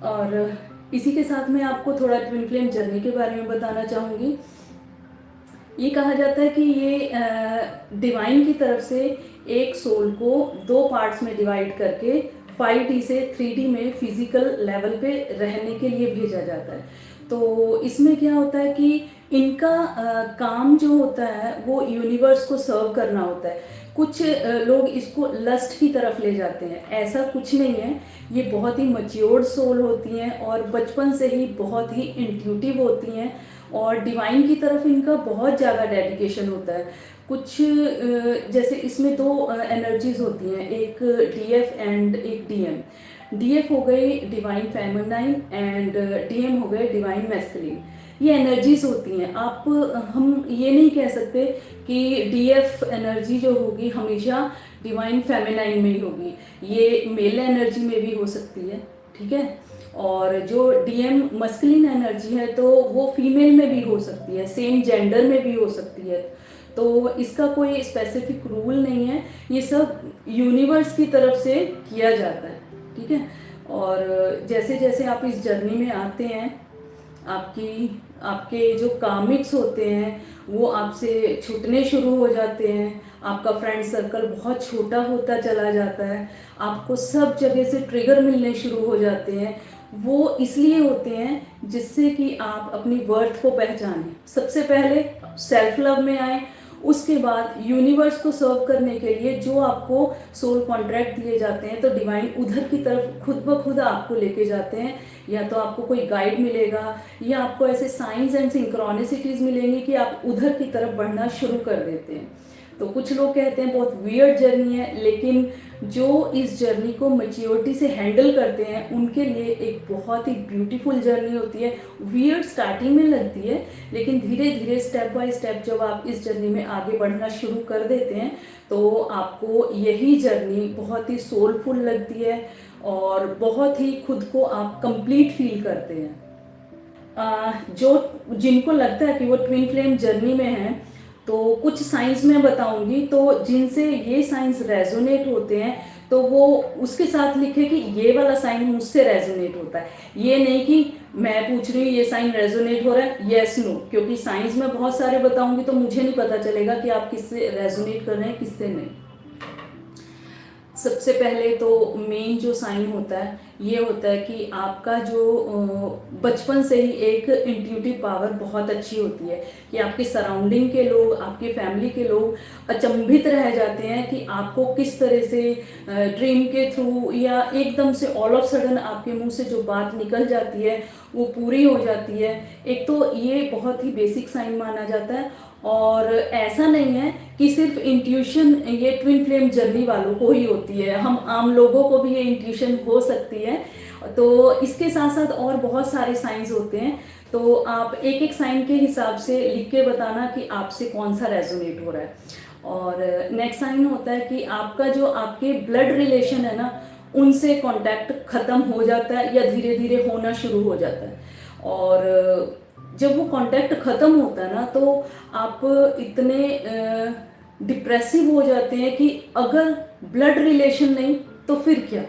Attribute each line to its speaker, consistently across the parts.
Speaker 1: और इसी के साथ मैं आपको थोड़ा ट्विन फ्लेम जर्नी के बारे में बताना चाहूँगी। ये कहा जाता है कि ये डिवाइन की तरफ से एक सोल को दो पार्ट्स में डिवाइड करके 5D से 3D में फिजिकल लेवल पे रहने के लिए भेजा जाता है। तो इसमें क्या होता है कि इनका काम जो होता है वो यूनिवर्स को सर्व करना होता है। कुछ लोग इसको लस्ट की तरफ ले जाते हैं, ऐसा कुछ नहीं है। ये बहुत ही मैच्योर्ड सोल होती हैं और बचपन से ही बहुत ही इंट्यूटिव होती हैं और डिवाइन की तरफ इनका बहुत ज़्यादा डेडिकेशन होता है। कुछ जैसे इसमें दो एनर्जीज होती हैं, एक डीएफ एंड एक डीएम। डीएफ हो गई डिवाइन फेमिनाइन एंड डीएम हो गए डिवाइन मैस्कुलिन। ये एनर्जीज होती हैं। आप हम ये नहीं कह सकते कि डीएफ एनर्जी जो होगी हमेशा डिवाइन फेमिनाइन में ही होगी, ये मेल एनर्जी में भी हो सकती है, ठीक है। और जो डीएम मस्कुलिन एनर्जी है तो वो फीमेल में भी हो सकती है, सेम जेंडर में भी हो सकती है। तो इसका कोई स्पेसिफिक रूल नहीं है, ये सब यूनिवर्स की तरफ से किया जाता है, ठीक है। और जैसे जैसे आप इस जर्नी में आते हैं, आपकी आपके जो कामिक्स होते हैं वो आपसे छूटने शुरू हो जाते हैं। आपका फ्रेंड सर्कल बहुत छोटा होता चला जाता है, आपको सब जगह से ट्रिगर मिलने शुरू हो जाते हैं। वो इसलिए होते हैं जिससे कि आप अपनी वर्थ को पहचानें। सबसे पहले सेल्फ लव में आए, उसके बाद यूनिवर्स को सर्व करने के लिए जो आपको सोल कॉन्ट्रैक्ट दिए जाते हैं तो डिवाइन उधर की तरफ खुद ब खुद आपको लेके जाते हैं। या तो आपको कोई गाइड मिलेगा या आपको ऐसे साइंस एंड सिंक्रोनिसिटीज मिलेंगी कि आप उधर की तरफ बढ़ना शुरू कर देते हैं। तो कुछ लोग कहते हैं बहुत वियर्ड जर्नी है, लेकिन जो इस जर्नी को मैच्योरिटी से हैंडल करते हैं उनके लिए एक बहुत ही ब्यूटीफुल जर्नी होती है। वियर्ड स्टार्टिंग में लगती है, लेकिन धीरे धीरे स्टेप बाय स्टेप जब आप इस जर्नी में आगे बढ़ना शुरू कर देते हैं तो आपको यही जर्नी बहुत ही सोलफुल लगती है और बहुत ही खुद को आप कंप्लीट फील करते हैं। जो जिनको लगता है कि वो ट्विन फ्लेम जर्नी में हैं, तो कुछ साइंस में बताऊंगी, तो जिनसे ये साइंस रेजोनेट होते हैं तो वो उसके साथ लिखे कि ये वाला साइन मुझसे रेजोनेट होता है। ये नहीं कि मैं पूछ रही हूँ ये साइन रेजोनेट हो रहा है, यस नो, क्योंकि साइंस में बहुत सारे बताऊंगी तो मुझे नहीं पता चलेगा कि आप किससे रेजोनेट कर रहे हैं किससे नहीं। सबसे पहले तो मेन जो साइन होता है ये होता है कि आपका जो बचपन से ही एक इंट्यूटिव पावर बहुत अच्छी होती है कि आपके सराउंडिंग के लोग, आपके फैमिली के लोग अचंभित रह जाते हैं कि आपको किस तरह से ड्रीम के थ्रू या एकदम से ऑल ऑफ सडन आपके मुंह से जो बात निकल जाती है वो पूरी हो जाती है। एक तो ये बहुत ही बेसिक साइन माना जाता है। और ऐसा नहीं है कि सिर्फ इंट्यूशन ये ट्विन फ्लेम जर्नी वालों को ही होती है, हम आम लोगों को भी ये इंट्यूशन हो सकती है। तो इसके साथ साथ और बहुत सारे साइंस होते हैं, तो आप एक एक साइन के हिसाब से लिख के बताना कि आपसे कौन सा रेजोनेट हो रहा है। और नेक्स्ट साइन होता है कि आपका जो आपके ब्लड रिलेशन है ना उनसे कांटेक्ट खत्म हो जाता है या धीरे धीरे होना शुरू हो जाता है। और जब वो कांटेक्ट खत्म होता है ना तो आप इतने डिप्रेसिव हो जाते हैं कि अगर ब्लड रिलेशन नहीं तो फिर क्या।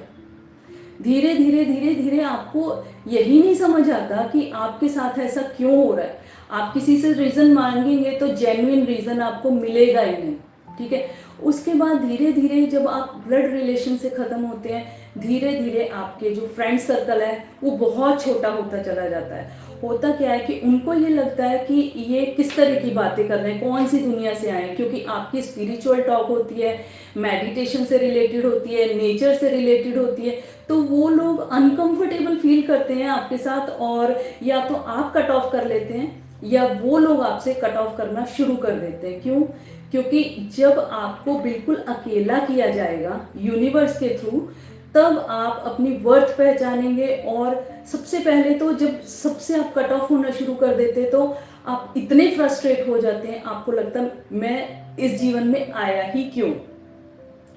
Speaker 1: धीरे धीरे धीरे धीरे आपको यही नहीं समझ आता कि आपके साथ ऐसा क्यों हो रहा है। आप किसी से रीजन मांगेंगे तो जेन्युइन रीजन आपको मिलेगा ही नहीं, ठीक है। उसके बाद धीरे धीरे जब आप ब्लड रिलेशन से खत्म होते हैं, धीरे धीरे आपके जो फ्रेंड सर्कल है वो बहुत छोटा होता चला जाता है। होता क्या है कि उनको ये लगता है कि ये किस तरह की बातें कर रहे हैं, कौन सी दुनिया से आए हैं, क्योंकि आपकी स्पिरिचुअल टॉक होती है, मेडिटेशन से रिलेटेड होती है, नेचर से रिलेटेड होती है। तो वो लोग अनकंफर्टेबल फील करते हैं आपके साथ और या तो आप कट ऑफ कर लेते हैं या वो लोग आपसे कट ऑफ करना शुरू कर देते हैं। क्यों? क्योंकि जब आपको बिल्कुल अकेला किया जाएगा यूनिवर्स के थ्रू तब आप अपनी वर्थ पहचानेंगे। और सबसे पहले तो जब सबसे आप कट ऑफ होना शुरू कर देते तो आप इतने फ्रस्ट्रेट हो जाते हैं, आपको लगता है मैं इस जीवन में आया ही क्यों,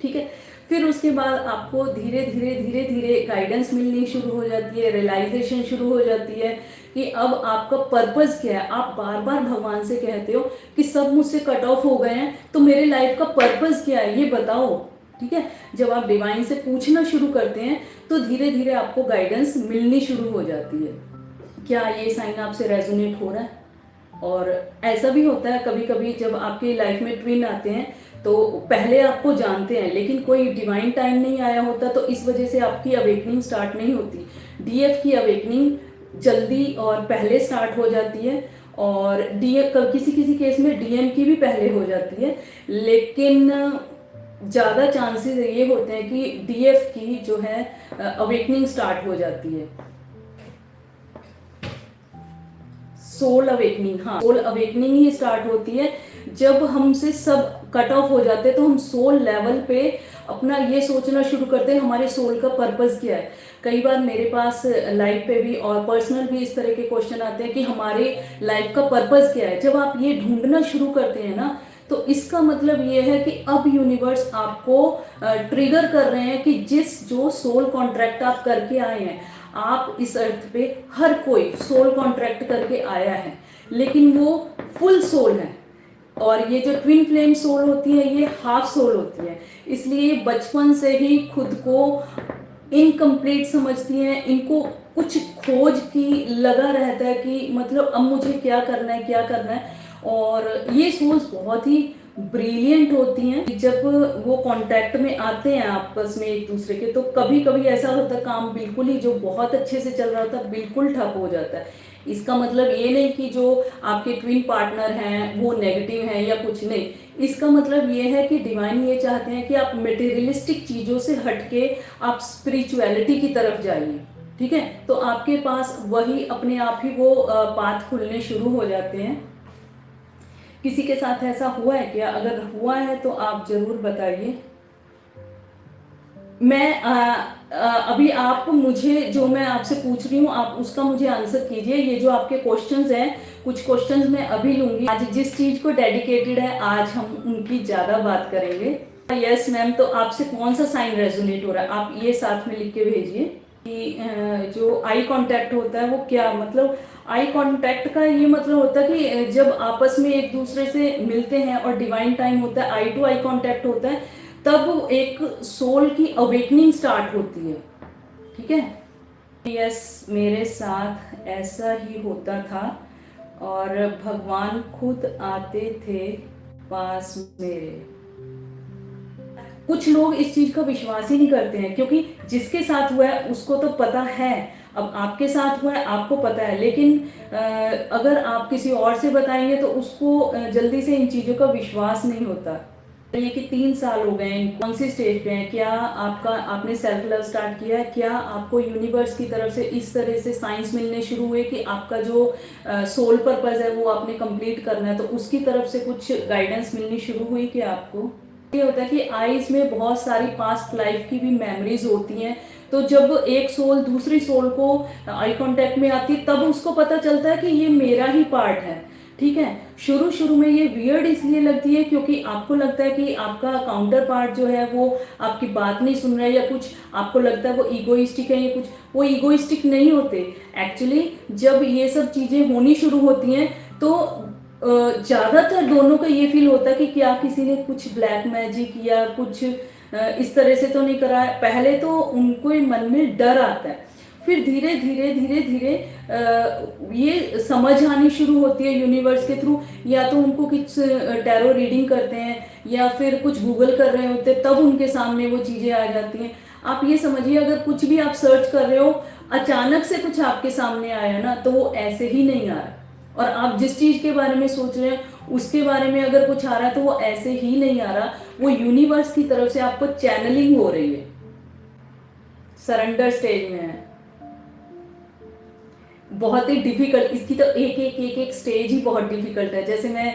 Speaker 1: ठीक है। फिर उसके बाद आपको धीरे धीरे धीरे धीरे गाइडेंस मिलनी शुरू हो जाती है, रियलाइजेशन शुरू हो जाती है कि अब आपका पर्पस क्या है। आप बार बार भगवान से कहते हो कि सब मुझसे कट ऑफ हो गए हैं तो मेरे लाइफ का पर्पस क्या है ये बताओ। ठीक है। जब आप डिवाइन से पूछना शुरू करते हैं तो धीरे धीरे आपको गाइडेंस मिलनी शुरू हो जाती है। क्या ये साइन आपसे रेजोनेट हो रहा है? और ऐसा भी होता है कभी कभी जब आपकी लाइफ में ट्विन आते हैं तो पहले आपको जानते हैं लेकिन कोई डिवाइन टाइम नहीं आया होता, तो इस वजह से आपकी अवेकनिंग स्टार्ट नहीं होती। डीएफ की अवेकनिंग जल्दी और पहले स्टार्ट हो जाती है, और डीएफ किसी किसी केस में डीएम की भी पहले हो जाती है, लेकिन ज़्यादा चांसेस ये होते हैं कि डीएफ की जो है अवेकनिंग स्टार्ट हो जाती है। सोल अवेकनिंग, हाँ, सोल अवेकनिंग ही स्टार्ट होती है जब हमसे सब कट ऑफ हो जाते हैं, तो हम सोल लेवल पे अपना ये सोचना शुरू करते हैं हमारे सोल का पर्पस क्या है। कई बार मेरे पास लाइफ पे भी और पर्सनल भी इस तरह के क्वेश्चन आते हैं कि हमारे लाइफ का पर्पस क्या है। जब आप ये ढूंढना शुरू करते हैं ना, तो इसका मतलब ये है कि अब यूनिवर्स आपको ट्रिगर कर रहे हैं कि जो सोल कॉन्ट्रैक्ट आप करके आए हैं, आप इस अर्थ पे हर कोई सोल कॉन्ट्रैक्ट करके आया है, लेकिन वो फुल सोल है। और ये जो ट्विन फ्लेम सोल होती है ये हाफ सोल होती है, इसलिए बचपन से ही खुद को इनकम्प्लीट समझती हैं। इनको कुछ खोज की लगा रहता है कि मतलब अब मुझे क्या करना है, क्या करना है। और ये सोल्स बहुत ही ब्रिलियंट होती हैं। जब वो कांटेक्ट में आते हैं आपस में एक दूसरे के, तो कभी कभी ऐसा होता है काम बिल्कुल ही जो बहुत अच्छे से चल रहा होता है बिल्कुल ठप हो जाता है। इसका मतलब ये नहीं कि जो आपके ट्विन पार्टनर हैं वो नेगेटिव हैं या कुछ नहीं। इसका मतलब ये है कि डिवाइन ये चाहते हैं कि आप मटेरियलिस्टिक चीज़ों से हटके आप स्पिरिचुअलिटी की तरफ जाइए, ठीक है। तो आपके पास वही अपने आप ही वो पाथ खुलने शुरू हो जाते हैं। किसी के साथ ऐसा हुआ है क्या? अगर हुआ है तो आप जरूर बताइए। मैं अभी आप मुझे जो मैं आपसे पूछ रही हूँ आप उसका मुझे आंसर कीजिए। ये जो आपके क्वेश्चंस हैं, कुछ क्वेश्चंस मैं अभी लूंगी। आज जिस चीज को डेडिकेटेड है आज हम उनकी ज्यादा बात करेंगे। यस मैम, तो आपसे कौन सा साइन रेजोनेट हो रहा है आप ये साथ में लिख के भेजिए कि जो आई कांटेक्ट होता है वो क्या मतलब। आई कांटेक्ट का ये मतलब होता है कि जब आपस में एक दूसरे से मिलते हैं और डिवाइन टाइम होता है, आई टू आई कांटेक्ट होता है, तब एक सोल की अवेकनिंग स्टार्ट होती है, ठीक है। यस, मेरे साथ ऐसा ही होता था और भगवान खुद आते थे पास मेरे। कुछ लोग इस चीज का विश्वास ही नहीं करते हैं, क्योंकि जिसके साथ हुआ है उसको तो पता है। अब आपके साथ हुआ है आपको पता है, लेकिन अगर आप किसी और से बताएंगे तो उसको जल्दी से इन चीजों का विश्वास नहीं होता। ये कि 3 साल हो गए, कौन सी स्टेज पे हैं? क्या आपने सेल्फ लव स्टार्ट किया है? क्या आपको यूनिवर्स की तरफ से इस तरह से साइंस मिलने शुरू हुए कि आपका जो सोल पर्पस है वो आपने कंप्लीट करना है, तो उसकी तरफ से कुछ गाइडेंस मिलनी शुरू हुई क्या आपको? ये होता है कि आईज में बहुत सारी पास्ट लाइफ की भी मेमोरीज होती हैं, तो जब एक सोल दूसरी सोल को आई कांटेक्ट में आती है तब उसको पता चलता है कि ये मेरा ही पार्ट है, ठीक है। शुरू शुरू में ये वियर्ड इसलिए लगती है क्योंकि आपको लगता है कि आपका काउंटर पार्ट जो है वो आपकी बात नहीं सुन रहा है, या कुछ आपको लगता है वो ईगोइस्टिक है या कुछ। वो ईगोइस्टिक नहीं होते एक्चुअली। जब ये सब चीजें होनी शुरू होती हैं तो ज्यादातर दोनों का ये फील होता है कि क्या किसी ने कुछ ब्लैक मैजिक या कुछ इस तरह से तो नहीं करा है। पहले तो उनको मन में डर आता है, फिर धीरे धीरे धीरे धीरे ये समझ आनी शुरू होती है यूनिवर्स के थ्रू। या तो उनको कुछ टैरो रीडिंग करते हैं या फिर कुछ गूगल कर रहे होते हैं, तब उनके सामने वो चीज़ें आ जाती हैं। आप ये समझिए, अगर कुछ भी आप सर्च कर रहे हो, अचानक से कुछ आपके सामने आया ना, तो वो ऐसे ही नहीं आ रहा। और आप जिस चीज़ के बारे में सोच रहे हैं उसके बारे में अगर कुछ आ रहा है तो वो ऐसे ही नहीं आ रहा, वो यूनिवर्स की तरफ से आपको चैनलिंग हो रही है, सरेंडर स्टेज में है। बहुत ही डिफिकल्ट, इसकी तो एक स्टेज ही बहुत डिफिकल्ट है। जैसे मैं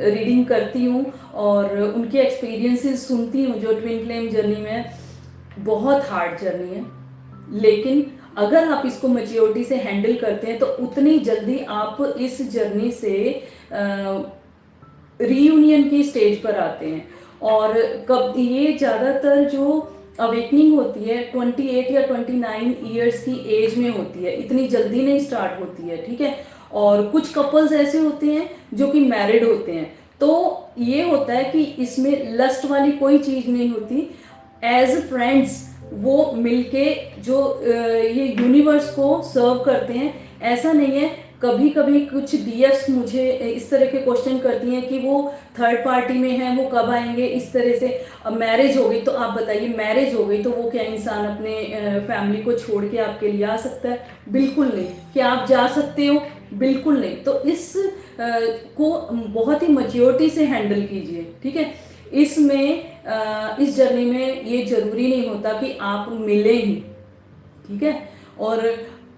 Speaker 1: रीडिंग करती हूँ और उनके एक्सपीरियंसेस सुनती हूँ जो ट्विन फ्लेम जर्नी में, बहुत हार्ड जर्नी है, लेकिन अगर आप इसको मैच्योरिटी से हैंडल करते हैं तो उतनी जल्दी आप इस जर्नी से रीयूनियन की स्टेज पर आते हैं। और कब ये ज़्यादातर जो अवेकनिंग होती है 28 या 29 ईयर्स की एज में होती है, इतनी जल्दी नहीं स्टार्ट होती है, ठीक है। और कुछ कपल्स ऐसे होते हैं जो कि मैरिड होते हैं, तो ये होता है कि इसमें लस्ट वाली कोई चीज़ नहीं होती। एज फ्रेंड्स वो मिलके जो ये यूनिवर्स को सर्व करते हैं। ऐसा नहीं है, कभी कभी कुछ डीएफ्स मुझे इस तरह के क्वेश्चन करती हैं कि वो थर्ड पार्टी में हैं, वो कब आएंगे, इस तरह से। अब मैरिज हो गई तो आप बताइए, मैरिज हो गई तो वो क्या इंसान अपने फैमिली को छोड़ के आपके लिए आ सकता है? बिल्कुल नहीं। क्या आप जा सकते हो? बिल्कुल नहीं। तो इस को बहुत ही मैच्योरिटी से हैंडल कीजिए, ठीक है। इसमें इस जर्नी में ये जरूरी नहीं होता कि आप मिले ही, ठीक है। और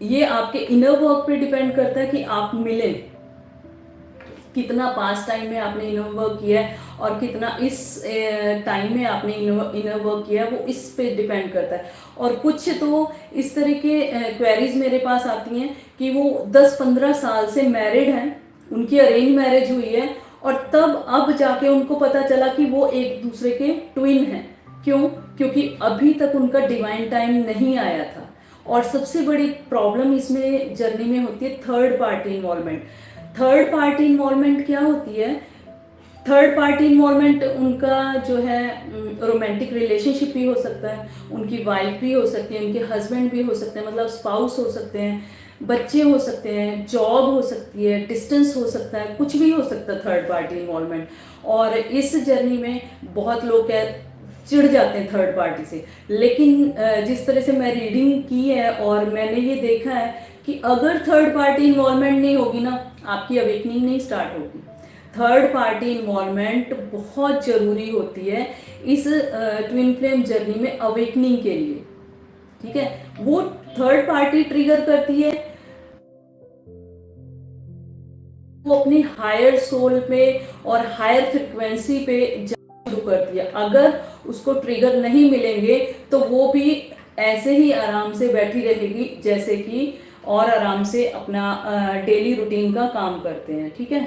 Speaker 1: ये आपके इनर वर्क पे डिपेंड करता है कि आप मिले, कितना पास टाइम में आपने इनर वर्क किया है और कितना इस टाइम में आपने इनर वर्क किया है, वो इस पे डिपेंड करता है। और कुछ तो इस तरह के क्वेरीज मेरे पास आती हैं कि वो 10-15 साल से मैरिड हैं, उनकी अरेंज मैरिज हुई है और तब अब जाके उनको पता चला कि वो एक दूसरे के ट्विन हैं। क्यों? क्योंकि अभी तक उनका डिवाइन टाइम नहीं आया था। और सबसे बड़ी प्रॉब्लम इसमें जर्नी में होती है third party involvement. Third party involvement क्या होती है? थर्ड पार्टी इन्वॉल्वमेंट उनका जो है रोमांटिक रिलेशनशिप भी हो सकता है, उनकी वाइफ भी हो सकती है, उनके हस्बैंड भी हो सकते हैं, मतलब स्पाउस हो सकते हैं, बच्चे हो सकते हैं, जॉब हो सकती है, डिस्टेंस हो सकता है, कुछ भी हो सकता है थर्ड पार्टी इन्वॉल्वमेंट। और इस जर्नी में बहुत लोग चिढ़ जाते हैं थर्ड पार्टी से। लेकिन जिस तरह से मैं रीडिंग की है और मैंने ये देखा है कि अगर थर्ड पार्टी इन्वॉल्वमेंट नहीं होगी ना, आपकी अवेकनिंग नहीं स्टार्ट होगी। थर्ड पार्टी इन्वॉल्वमेंट बहुत ज़रूरी होती है इस ट्विन फ्लेम जर्नी में अवेकनिंग के लिए, ठीक है। वो थर्ड पार्टी ट्रिगर करती है, वो अपनी हायर सोल पे और हायर फ्रिक्वेंसी पे शुरू करती है। अगर उसको ट्रिगर नहीं मिलेंगे तो वो भी ऐसे ही आराम से बैठी रहेगी जैसे कि और आराम से अपना डेली रूटीन का काम करते हैं, ठीक है।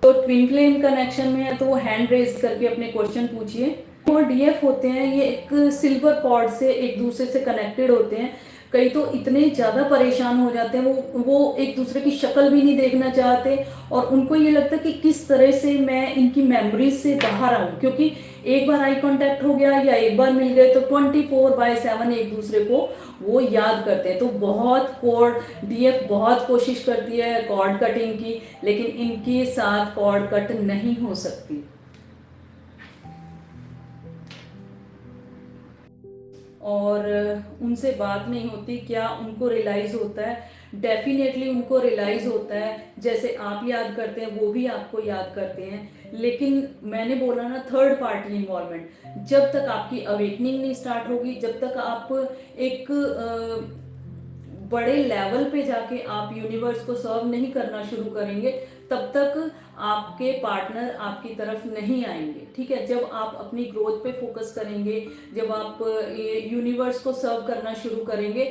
Speaker 1: तो ट्विन फ्लेम कनेक्शन में है तो वो हैंड रेज करके अपने क्वेश्चन पूछिए। और डीएफ होते हैं, ये एक सिल्वर कॉर्ड से एक दूसरे से कनेक्टेड होते हैं। कई तो इतने ज़्यादा परेशान हो जाते हैं, वो एक दूसरे की शक्ल भी नहीं देखना चाहते और उनको ये लगता है कि किस तरह से मैं इनकी मेमोरीज से बाहर आऊँ, क्योंकि एक बार आई कांटेक्ट हो गया या एक बार मिल गए तो 24/7 एक दूसरे को वो याद करते हैं। तो बहुत कॉर्ड डीएफ बहुत कोशिश करती है कॉर्ड कटिंग की, लेकिन इनके साथ कॉर्ड कट नहीं हो सकती। और उनसे बात नहीं होती। क्या उनको रियलाइज होता है? डेफिनेटली उनको रियलाइज होता है। जैसे आप याद करते हैं वो भी आपको याद करते हैं। लेकिन मैंने बोला ना, थर्ड पार्टी इन्वॉल्वमेंट, जब तक आपकी अवेकनिंग नहीं स्टार्ट होगी, जब तक आप एक बड़े लेवल पे जाके आप यूनिवर्स को सर्व नहीं करना शुरू करेंगे, तब तक आपके पार्टनर आपकी तरफ नहीं आएंगे, ठीक है। जब आप अपनी ग्रोथ पे फोकस करेंगे, जब आप ये यूनिवर्स को सर्व करना शुरू करेंगे,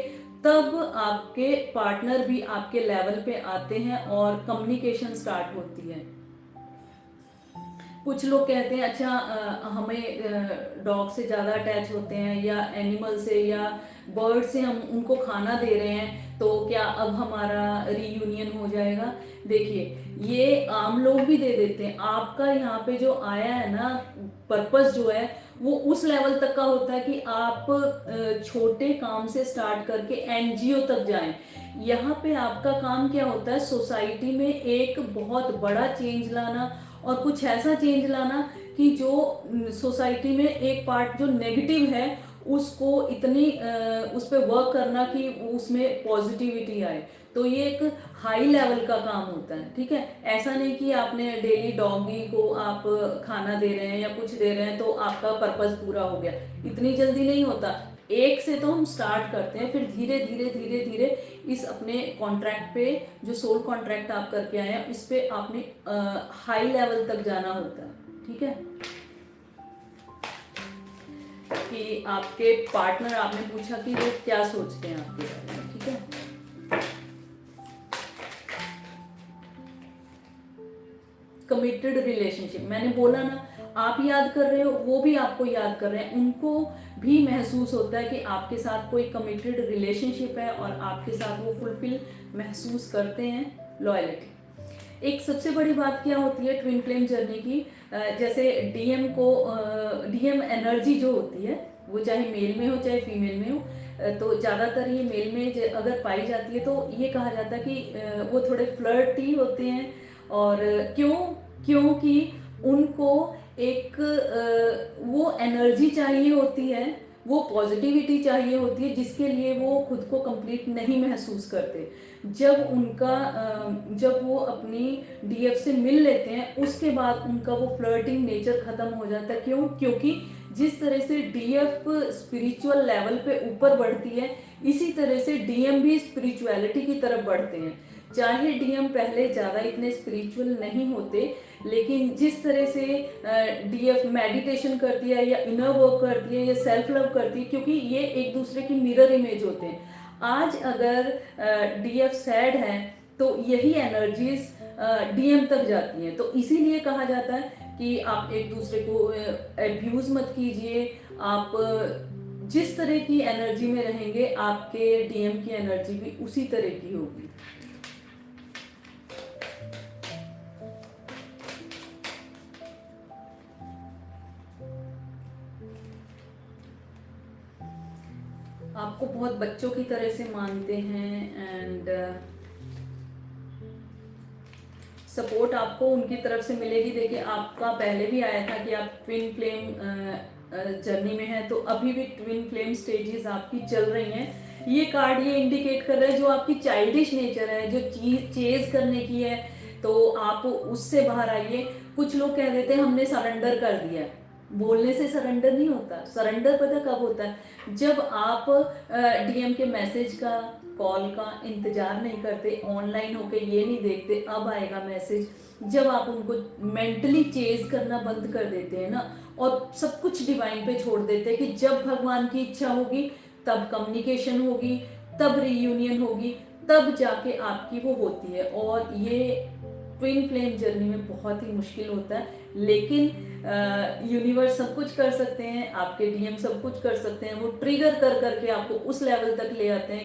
Speaker 1: तब आपके पार्टनर भी आपके लेवल पे आते हैं और कम्युनिकेशन स्टार्ट होती है। कुछ लोग कहते हैं अच्छा हमें डॉग से ज़्यादा अटैच होते हैं या एनिमल से या बर्ड से, हम उनको खाना दे रहे हैं तो क्या अब हमारा रीयूनियन हो जाएगा? देखिए, ये आम लोग भी दे देते हैं। आपका यहाँ पे जो आया है ना पर्पस जो है, वो उस लेवल तक का होता है कि आप छोटे काम से स्टार्ट करके एनजीओ तक जाएं। यहाँ पे आपका काम क्या होता है? सोसाइटी में एक बहुत बड़ा चेंज लाना और कुछ ऐसा चेंज लाना कि जो सोसाइटी में एक पार्ट जो नेगेटिव है उसको इतनी उस पर वर्क करना कि उसमें पॉजिटिविटी आए। तो ये एक हाई लेवल का काम होता है, ठीक है। ऐसा नहीं कि आपने डेली डॉगी को आप खाना दे रहे हैं या कुछ दे रहे हैं तो आपका पर्पस पूरा हो गया, इतनी जल्दी नहीं होता। एक से तो हम स्टार्ट करते हैं, फिर धीरे धीरे धीरे धीरे इस अपने कॉन्ट्रैक्ट पे, जो सोल कॉन्ट्रैक्ट आप करके आए हैं, इस पे आपने हाई लेवल तक जाना होता है, ठीक है। कि आपके पार्टनर, आपने पूछा कि वो क्या सोचते हैं आपके बारे में, ठीक है। कमिटेड रिलेशनशिप, मैंने बोला ना, आप याद कर रहे हो, वो भी आपको याद कर रहे हैं। उनको भी महसूस होता है कि आपके साथ कोई कमिटेड रिलेशनशिप है और आपके साथ वो फुलफिल महसूस करते हैं लॉयल्टी। एक सबसे बड़ी बात क्या होती है ट्विन फ्लेम जर्नी की, जैसे डीएम एनर्जी जो होती है वो चाहे मेल में हो चाहे फीमेल में हो, तो ज़्यादातर ये मेल में अगर पाई जाती है तो ये कहा जाता है कि वो थोड़े फ्लर्टी होते हैं। और क्यों? क्योंकि उनको एक वो एनर्जी चाहिए होती है, वो पॉजिटिविटी चाहिए होती है जिसके लिए वो खुद को कंप्लीट नहीं महसूस करते। जब वो अपनी डीएफ से मिल लेते हैं उसके बाद उनका वो फ्लर्टिंग नेचर खत्म हो जाता है। क्यों? क्योंकि जिस तरह से डीएफ स्पिरिचुअल लेवल पे ऊपर बढ़ती है, इसी तरह से डीएम भी स्पिरिचुअलिटी की तरफ बढ़ते हैं। चाहे डीएम पहले ज़्यादा इतने स्पिरिचुअल नहीं होते, लेकिन जिस तरह से डीएफ मेडिटेशन करती है या इनर वर्क करती है या सेल्फ लव करती है, क्योंकि ये एक दूसरे की मिरर इमेज होते हैं। आज अगर डीएफ सैड है तो यही एनर्जीज डीएम तक जाती हैं। तो इसीलिए कहा जाता है कि आप एक दूसरे को अब्यूज मत कीजिए। आप जिस तरह की एनर्जी में रहेंगे आपके डीएम की एनर्जी भी उसी तरह की होगी। आपको बहुत बच्चों की तरह से मानते हैं एंड सपोर्ट आपको उनकी तरफ से मिलेगी। देखिए आपका पहले भी आया था कि आप ट्विन फ्लेम जर्नी में हैं, तो अभी भी ट्विन फ्लेम स्टेजेस आपकी चल रही हैं। ये कार्ड ये इंडिकेट कर रहा है जो आपकी चाइल्डिश नेचर है, जो चीज चेज करने की है, तो आप उससे बाहर आइए। कुछ लोग कह देते हैं हमने सरेंडर कर दिया है। बोलने से सरेंडर नहीं होता। सरेंडर पता कब होता है? जब आप डीएम के मैसेज का, कॉल का इंतजार नहीं करते, ऑनलाइन होके ये नहीं देखते अब आएगा मैसेज। जब आप उनको मेंटली चेज करना बंद कर देते हैं ना, और सब कुछ डिवाइन पे छोड़ देते हैं कि जब भगवान की इच्छा होगी तब कम्युनिकेशन होगी, तब रीयूनियन होगी, तब जाके आपकी वो होती है। और ये ट्विन फ्लेम जर्नी में बहुत ही मुश्किल होता है, लेकिन यूनिवर्स सब कुछ कर सकते हैं, आपके डीएम सब कुछ कर सकते हैं। वो ट्रिगर कर करके आपको उस लेवल तक ले आते हैं